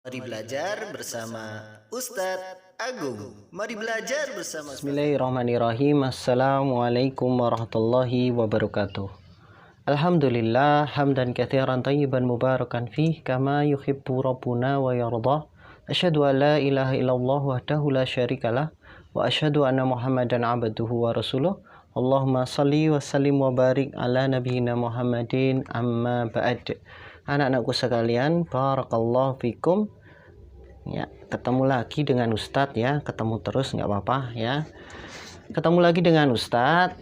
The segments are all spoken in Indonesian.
Mari belajar bersama Ustadz Agung. Mari belajar bersama Bismillahirrahmanirrahim. Assalamualaikum warahmatullahi wabarakatuh. Alhamdulillah hamdan katsiran tayyiban mubarakan fih kama yuhibbu rabbuna wa yardah. Asyhadu an la ilaha illallah wahdahu la syarikalah wa asyhadu anna Muhammadan abduhu wa rasuluh. Allahumma shalli wa sallim wa barik ala nabiyyina Muhammadin amma ba'd. Anak-anakku sekalian, barakallahu fikum. Ya, ketemu lagi dengan Ustadz ya, ketemu terus nggak apa-apa ya. Ketemu lagi dengan Ustadz.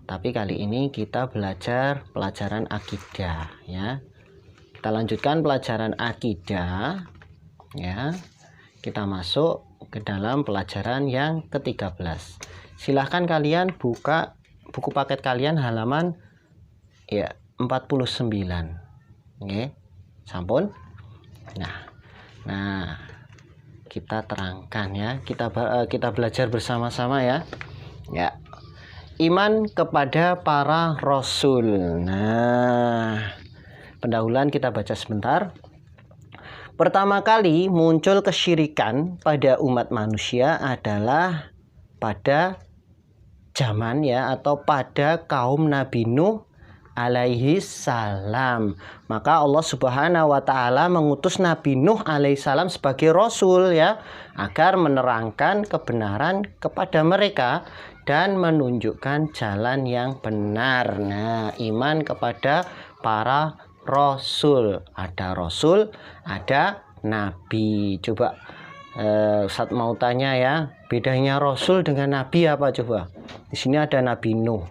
Tapi kali ini kita belajar pelajaran akidah ya. Kita lanjutkan pelajaran akidah ya. Kita masuk ke dalam pelajaran yang ke-13. Silahkan kalian buka buku paket kalian halaman ya 49. Oke. Sampun. Nah, kita terangkan ya, kita belajar bersama-sama ya. Ya. Iman kepada para rasul. Nah, pendahuluan kita baca sebentar. Pertama kali muncul kesyirikan pada umat manusia adalah pada zaman ya, atau pada kaum Nabi Nuh alaihi salam. Maka Allah Subhanahu wa taala mengutus Nabi Nuh alaihi salam sebagai rasul ya, agar menerangkan kebenaran kepada mereka dan menunjukkan jalan yang benar. Nah, iman kepada para rasul. Ada rasul, ada nabi. Coba Ustaz mau tanya ya, bedanya rasul dengan nabi apa coba? Di sini ada Nabi Nuh.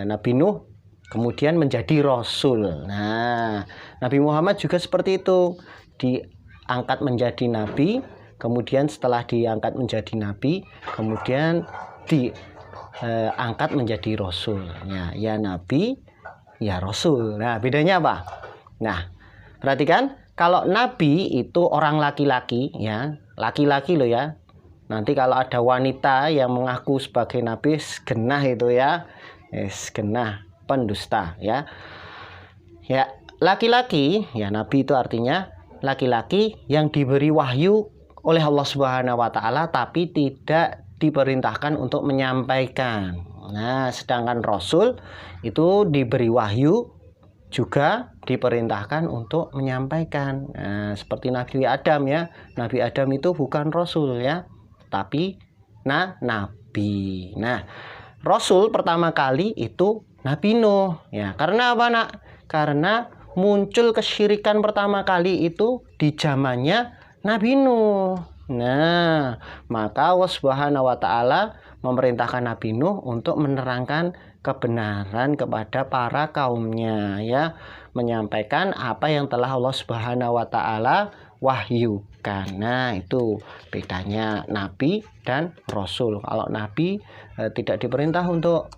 Nabi Nuh kemudian menjadi rasul. Nah, Nabi Muhammad juga seperti itu, diangkat menjadi nabi, kemudian setelah diangkat menjadi nabi, kemudian diangkat menjadi rasul. Ya nabi, ya rasul. Nah, bedanya apa? Nah, perhatikan, kalau nabi itu orang laki-laki ya, laki-laki loh ya. Nanti kalau ada wanita yang mengaku sebagai nabi, genah itu ya, genah, pendusta ya. Ya, laki-laki ya, nabi itu artinya laki-laki yang diberi wahyu oleh Allah Subhanahu wa taala tapi tidak diperintahkan untuk menyampaikan. Nah, sedangkan rasul itu diberi wahyu juga diperintahkan untuk menyampaikan. Nah, seperti Nabi Adam ya. Nabi Adam itu bukan rasul ya, tapi nabi. Nah, rasul pertama kali itu Nabi Nuh ya. Karena apa nak? Karena muncul kesyirikan pertama kali itu di zamannya Nabi Nuh. Nah, maka Allah Subhanahu wa taala memerintahkan Nabi Nuh untuk menerangkan kebenaran kepada para kaumnya ya, menyampaikan apa yang telah Allah Subhanahu wa taala wahyukan. Nah, itu bedanya nabi dan rasul. Kalau nabi tidak diperintah untuk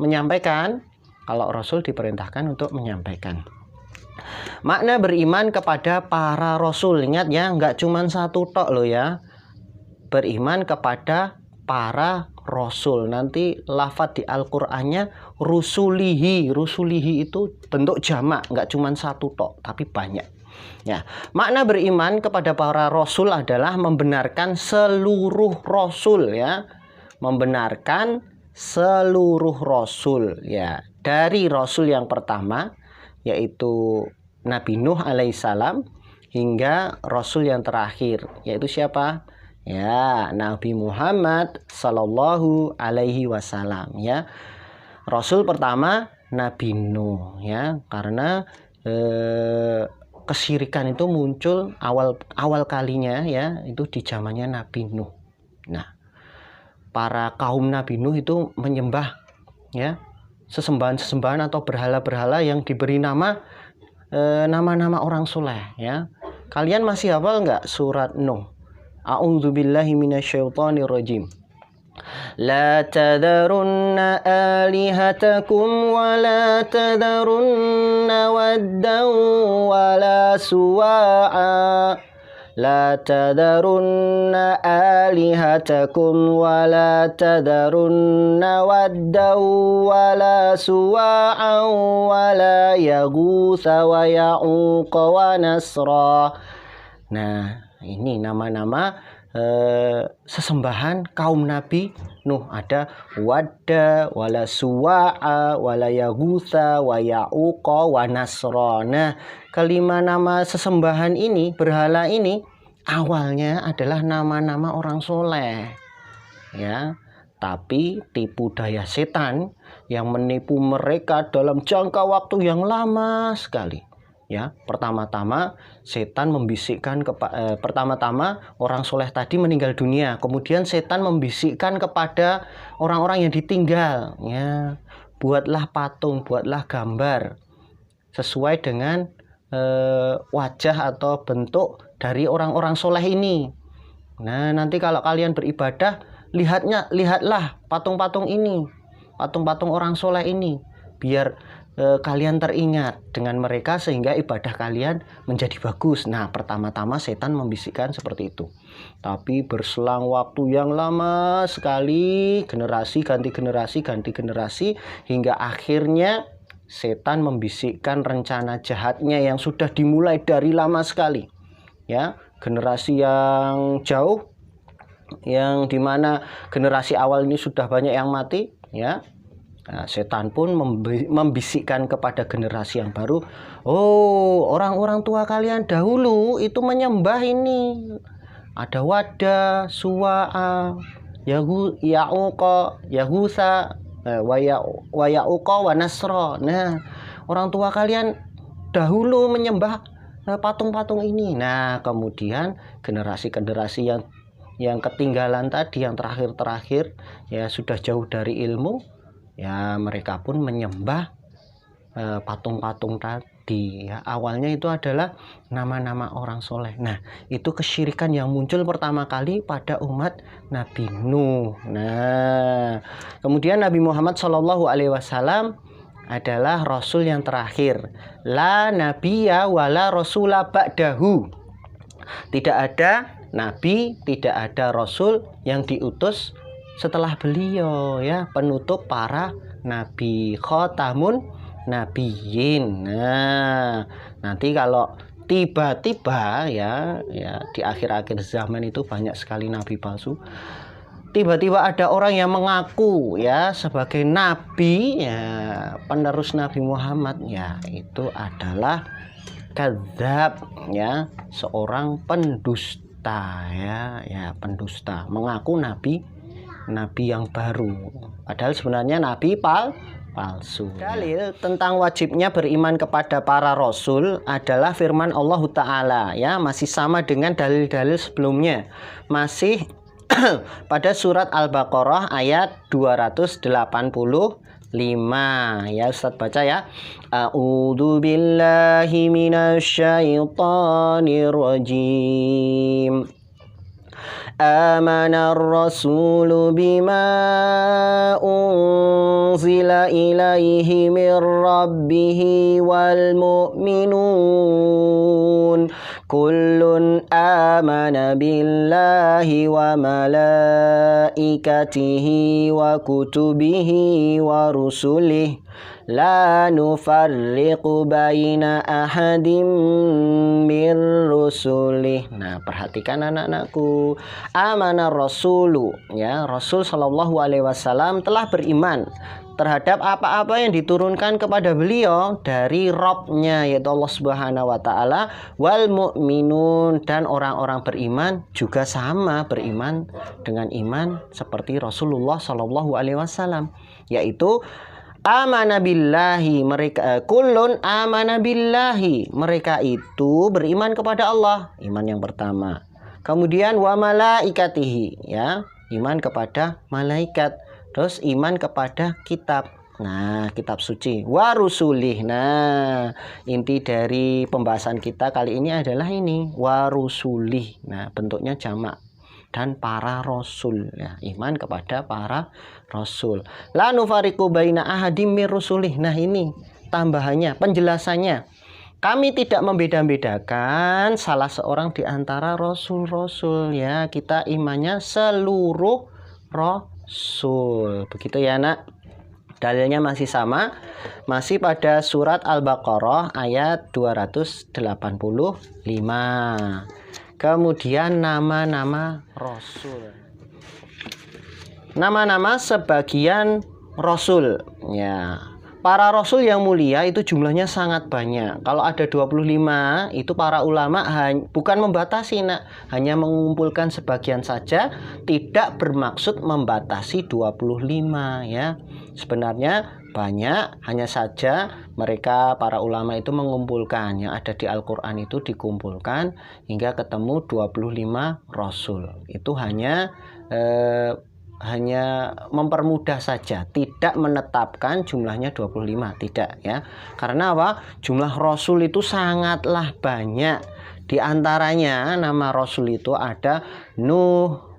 menyampaikan, kalau rasul diperintahkan untuk menyampaikan. Makna beriman kepada para rasul, ingat ya, nggak cuma satu tok loh ya, beriman kepada para rasul. Nanti lafadz di Al-Qur'annya rusulihi. Rusulihi itu bentuk jamak, nggak cuma satu tok tapi banyak ya. Makna beriman kepada para rasul adalah membenarkan seluruh rasul ya, membenarkan seluruh rasul ya, dari rasul yang pertama yaitu Nabi Nuh alaihissalam hingga rasul yang terakhir yaitu siapa? Ya, Nabi Muhammad sallallahu alaihi wasallam ya. Rasul pertama Nabi Nuh ya, karena kesyirikan itu muncul awal kalinya ya, itu di zamannya Nabi Nuh. Nah, para kaum Nabi Nuh itu menyembah ya, sesembahan-sesembahan atau berhala-berhala yang diberi nama-nama orang soleh ya. Kalian masih hafal nggak surat Nuh? A'udzubillahi minasyaitonirrajim. La tadarunna alihatakum wa la tadarunna waddan wa la suwa'a la tadarunna alihatakum wa la tadarunna waddaw wa la suwa'an wa la yaghutsa wa ya'uqa wa nasra. Nah, ini nama-nama sesembahan kaum Nabi Nuh. Ada Wadda, wala Suwa'a, wala Yaghutsa, wa Ya'uqa, wa Nasra. Nah, kelima nama sesembahan ini, berhala ini, awalnya adalah nama-nama orang soleh, ya. Tapi tipu daya setan yang menipu mereka dalam jangka waktu yang lama sekali. Ya, pertama-tama setan membisikkan pertama-tama orang soleh tadi meninggal dunia, kemudian setan membisikkan kepada orang-orang yang ditinggal, ya, buatlah patung, buatlah gambar sesuai dengan wajah atau bentuk dari orang-orang soleh ini. Nah, nanti kalau kalian beribadah, lihatlah patung-patung ini, patung-patung orang soleh ini, biar kalian teringat dengan mereka sehingga ibadah kalian menjadi bagus. Nah, pertama-tama setan membisikkan seperti itu. Tapi berselang waktu yang lama sekali, generasi ganti generasi, hingga akhirnya setan membisikkan rencana jahatnya yang sudah dimulai dari lama sekali. Ya, generasi yang jauh, yang dimana generasi awal ini sudah banyak yang mati, ya. Nah, setan pun membisikkan kepada generasi yang baru, oh, orang-orang tua kalian dahulu itu menyembah ini, ada Wadda, Suwa'a, Ya'uqa, Yaghutsa, wa Ya'uqa, wa Nasra. Nah, orang tua kalian dahulu menyembah patung-patung ini. Nah, kemudian generasi-generasi yang ketinggalan tadi, yang terakhir ya sudah jauh dari ilmu, ya mereka pun menyembah patung-patung tadi. Ya, awalnya itu adalah nama-nama orang soleh. Nah, itu kesyirikan yang muncul pertama kali pada umat Nabi Nuh. Nah, kemudian Nabi Muhammad SAW adalah Rasul yang terakhir. La nabiyya wala rasula ba'dahu. Tidak ada Nabi, tidak ada Rasul yang diutus setelah beliau, ya, penutup para nabi, khotamun nabiyyin. Nah, nanti kalau tiba-tiba ya di akhir-akhir zaman itu banyak sekali nabi palsu. Tiba-tiba ada orang yang mengaku ya sebagai nabi, ya, penerus Nabi Muhammad, ya, itu adalah kadzab, ya, seorang pendusta, ya, pendusta, mengaku nabi yang baru, padahal sebenarnya nabi palsu. Dalil tentang wajibnya beriman kepada para rasul adalah firman Allah Ta'ala, ya, masih sama dengan dalil-dalil sebelumnya, masih pada surat Al-Baqarah ayat 285. Ya, Ustaz baca ya. A'udzu billahi minasyaitonir rajim. Amanar rasulu bima unzila ilaihi mir rabbihi wal mu'minun kullun amana billahi wa malaikatihi wa kutubihi wa rusulihi la nufarriqu baina ahadim mir rusulih. Nah, perhatikan anak-anakku. Amanar rasulu, ya, Rasul sallallahu alaihi wasallam telah beriman terhadap apa-apa yang diturunkan kepada beliau dari Rabb-nya, yaitu Allah Subhanahu wa taala, wal mu'minun, dan orang-orang beriman juga sama beriman dengan iman seperti Rasulullah sallallahu alaihi wasallam, yaitu amana billahi, mereka kullun amana billahi, mereka itu beriman kepada Allah, iman yang pertama. Kemudian wa malaikatihi, ya, iman kepada malaikat. Terus iman kepada kitab, nah, kitab suci. Wa rusulih. Nah, inti dari pembahasan kita kali ini adalah ini, wa rusulih. Nah, bentuknya jamak, dan para rasul, ya, iman kepada para rasul. La nufariqu baina ahadim mir rusulih. Nah, ini tambahannya, penjelasannya. Kami tidak membeda-bedakan salah seorang di antara rasul-rasul ya. Kita imannya seluruh rasul. Begitu ya, Nak. Dalilnya masih sama, masih pada surat Al-Baqarah ayat 285. Kemudian nama-nama rasul. Nama-nama sebagian rasul ya. Para rasul yang mulia itu jumlahnya sangat banyak. Kalau ada 25, itu para ulama bukan membatasi, Nak, hanya mengumpulkan sebagian saja, tidak bermaksud membatasi 25 ya. Sebenarnya banyak, hanya saja mereka para ulama itu mengumpulkan yang ada di Al-Qur'an itu dikumpulkan hingga ketemu 25 rasul. Itu hanya mempermudah saja, tidak menetapkan jumlahnya 25, tidak ya. Karena apa? Jumlah rasul itu sangatlah banyak. Di antaranya nama rasul itu ada Nuh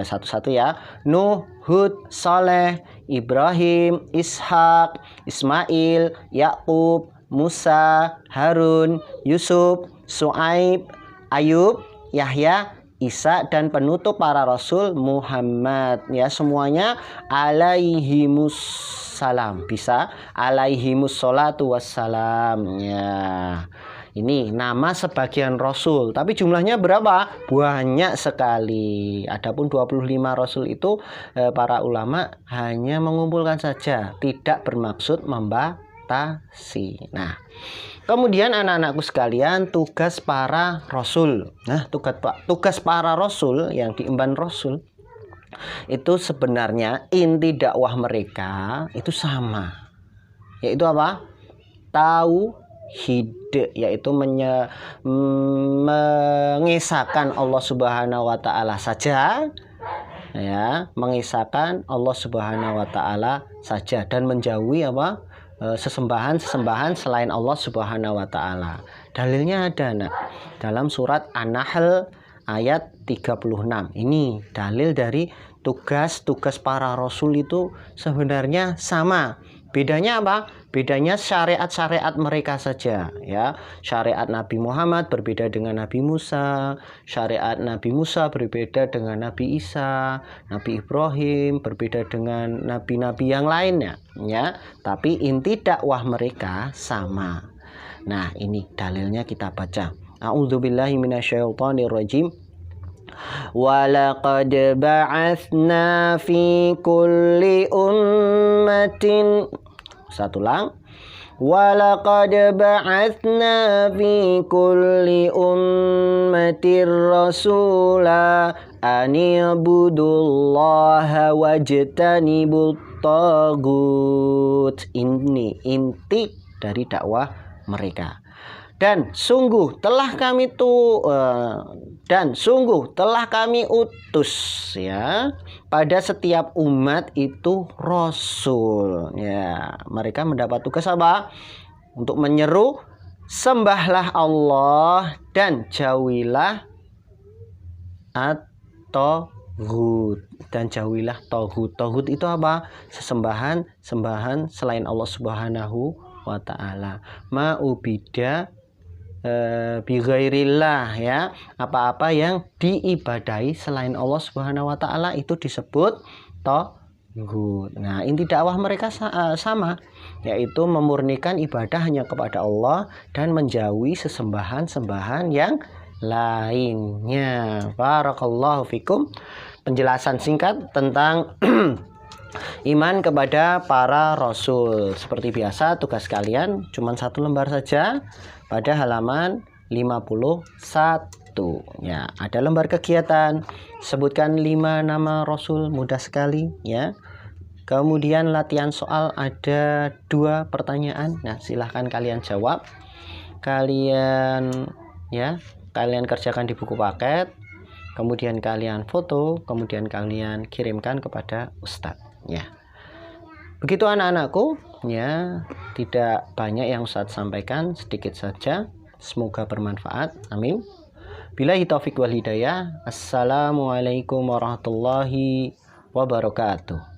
satu-satu ya. Nuh, Hud, Saleh, Ibrahim, Ishak, Ismail, Yakub, Musa, Harun, Yusuf, Su'aib, Ayub, Yahya, Isa, dan penutup para rasul Muhammad ya. Semuanya alaihimus salam, bisa alaihimus sholatu wassalam ya. Ini nama sebagian rasul, tapi jumlahnya berapa? Banyak sekali. Adapun 25 rasul itu para ulama hanya mengumpulkan saja, tidak bermaksud membatasi. Nah, kemudian anak-anakku sekalian, tugas para rasul. Nah, tugas para rasul yang diemban rasul itu sebenarnya inti dakwah mereka itu sama. Yaitu apa? Tauhid, yaitu mengesahkan Allah Subhanahu wa taala saja. Ya, mengesahkan Allah Subhanahu wa taala saja dan menjauhi apa? Sesembahan selain Allah Subhanahu wa taala. Dalilnya ada, Nak, dalam surat An-Nahl ayat 36. Ini dalil dari tugas para rasul itu sebenarnya sama. Bedanya apa? Bedanya syariat-syariat mereka saja ya. Syariat Nabi Muhammad berbeda dengan Nabi Musa, syariat Nabi Musa berbeda dengan Nabi Isa, Nabi Ibrahim berbeda dengan nabi-nabi yang lainnya ya. Tapi inti dakwah mereka sama. Nah, ini dalilnya kita baca. A'udzubillahi minasyaitonirrajim. Walaqad ba'atsna fi kulli ummatin. Satu ulang. Walaqad ba'atsna fi kulli ummatir rasula ani'budullaha wajtanibut tagut. Ini inti dari dakwah mereka. Dan sungguh telah kami utus ya pada setiap umat itu rasul ya. Mereka mendapat tugas apa? Untuk menyeru sembahlah Allah dan jauhilah at-taghut. Dan jauhilah taghut. Taghut itu apa? Sembahan selain Allah Subhanahu wa taala. Ma'ubida bighairillah ya. Apa-apa yang diibadahi selain Allah Subhanahu wa taala itu disebut taghut. Nah, inti dakwah mereka sama, yaitu memurnikan ibadah hanya kepada Allah dan menjauhi sesembahan yang lainnya. Barakallahu fikum. Penjelasan singkat tentang iman kepada para rasul. Seperti biasa, tugas kalian cuma 1 lembar saja pada halaman 51 ya. Ada lembar kegiatan, sebutkan 5 nama rasul, mudah sekali ya. Kemudian latihan soal ada 2 pertanyaan. Nah, silahkan kalian jawab. Kalian kerjakan di buku paket. Kemudian kalian foto, kemudian kalian kirimkan kepada Ustadz ya. Begitu anak-anakku ya, tidak banyak yang Ustadz sampaikan, sedikit saja. Semoga bermanfaat. Amin. Billahi taufiq wal hidayah. Assalamualaikum warahmatullahi wabarakatuh.